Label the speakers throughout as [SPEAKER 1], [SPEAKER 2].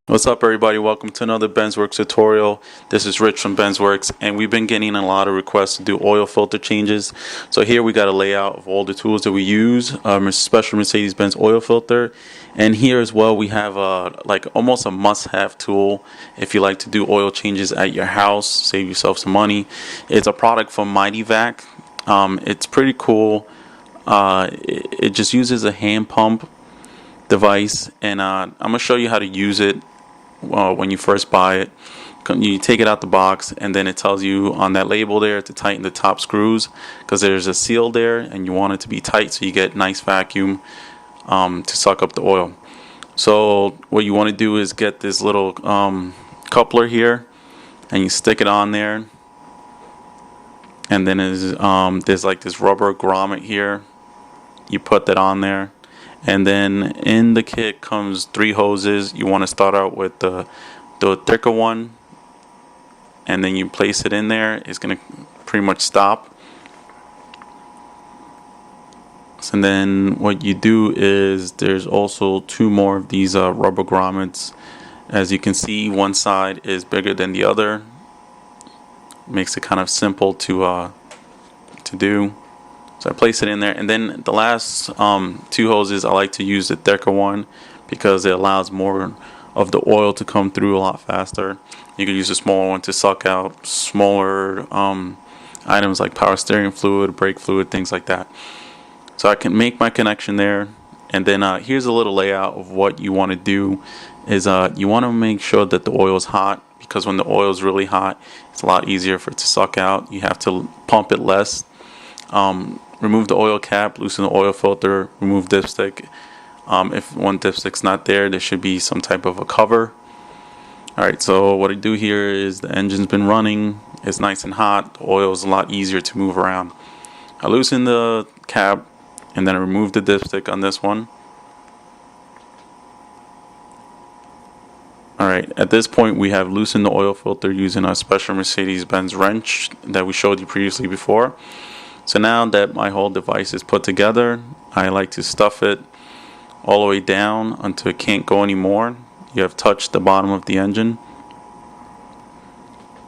[SPEAKER 1] What's up, everybody? Welcome to another Benzwerks tutorial. This is Rich from Benzwerks, and we've been getting a lot of requests to do oil filter changes. So here we got a layout of all the tools that we use, special Mercedes-Benz oil filter. And here as well we have like almost a must-have tool if you like to do oil changes at your house, save yourself some money. It's a product from Vac. It's pretty cool. It just uses a hand pump device, and I'm gonna show you how to use it. When you first buy it, you take it out the box, and then it tells you on that label there to tighten the top screws, because there's a seal there and you want it to be tight so you get nice vacuum to suck up the oil. So what you want to do is get this little coupler here, and you stick it on there, and then there's like this rubber grommet here. You put that on there, and then in the kit comes 3 hoses. You want to start out with the thicker one, and then you place it in there. It's going to pretty much stop. And then what you do is there's also 2 more of these rubber grommets. As you can see, one side is bigger than the other. Makes it kind of simple to do. So I place it in there, and then the last 2 hoses, I like to use the thicker one because it allows more of the oil to come through a lot faster. You can use a smaller one to suck out smaller items like power steering fluid, brake fluid, things like that. So I can make my connection there, and then here's a little layout of what you want to do. Is you want to make sure that the oil is hot, because when the oil is really hot, it's a lot easier for it to suck out. You have to pump it less. Remove the oil cap, loosen the oil filter, remove dipstick. If one dipstick's not there, there should be some type of a cover. Alright, so what I do here is the engine's been running, it's nice and hot, the oil is a lot easier to move around. I loosen the cap, and then I remove the dipstick on this one. Alright, at this point we have loosened the oil filter using a special Mercedes-Benz wrench that we showed you previously before. So now that my whole device is put together, I like to stuff it all the way down until it can't go anymore. You have touched the bottom of the engine.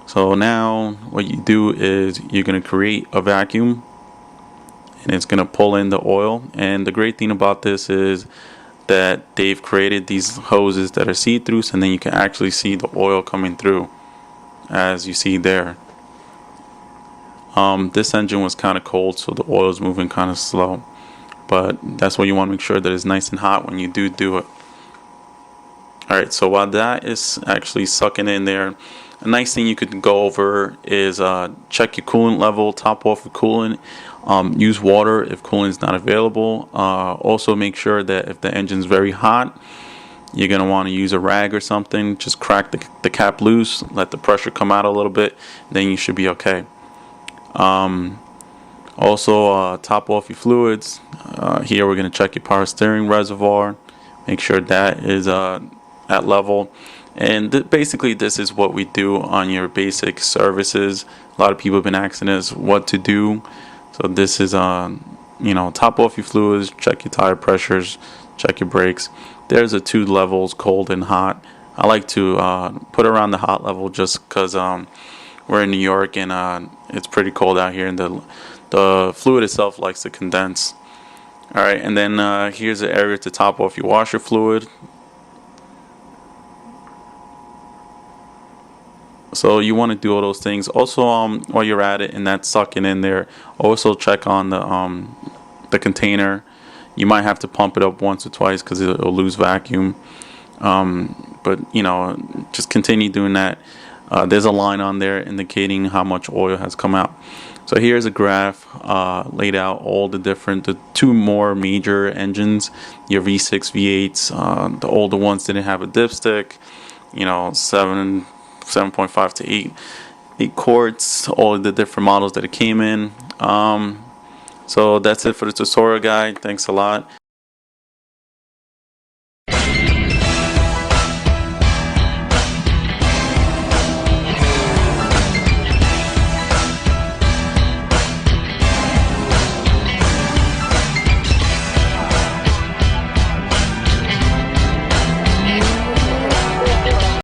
[SPEAKER 1] So now what you do is you're going to create a vacuum, and it's going to pull in the oil. And the great thing about this is that they've created these hoses that are see-through, and then you can actually see the oil coming through, as you see there. This engine was kind of cold, so the oil is moving kind of slow, but that's why you want to make sure that it's nice and hot when you do it. Alright, so while that is actually sucking in there, a nice thing you could go over is check your coolant level, top off with coolant. Use water if coolant is not available. Also make sure that if the engine's very hot, you're going to want to use a rag or something. Just crack the cap loose, let the pressure come out a little bit, then you should be okay. Also top off your fluids. Here we're going to check your power steering reservoir, make sure that is at level, and basically this is what we do on your basic services. A lot of people have been asking us what to do, so this is top off your fluids, check your tire pressures, check your brakes. There's 2 levels, cold and hot. I like to put around the hot level just because we're in New York, and it's pretty cold out here, and the fluid itself likes to condense. Alright, and then here's the area to top off your washer fluid. So you want to do all those things. Also, while you're at it and that's sucking in there, also check on the container. You might have to pump it up once or twice because it'll lose vacuum. But just continue doing that. There's a line on there indicating how much oil has come out. So here's a graph laid out all the 2 more major engines, your V6, V8s. The older ones didn't have a dipstick, 7.5 to 8 quarts, all of the different models that it came in. So that's it for the tutorial guide. Thanks a lot.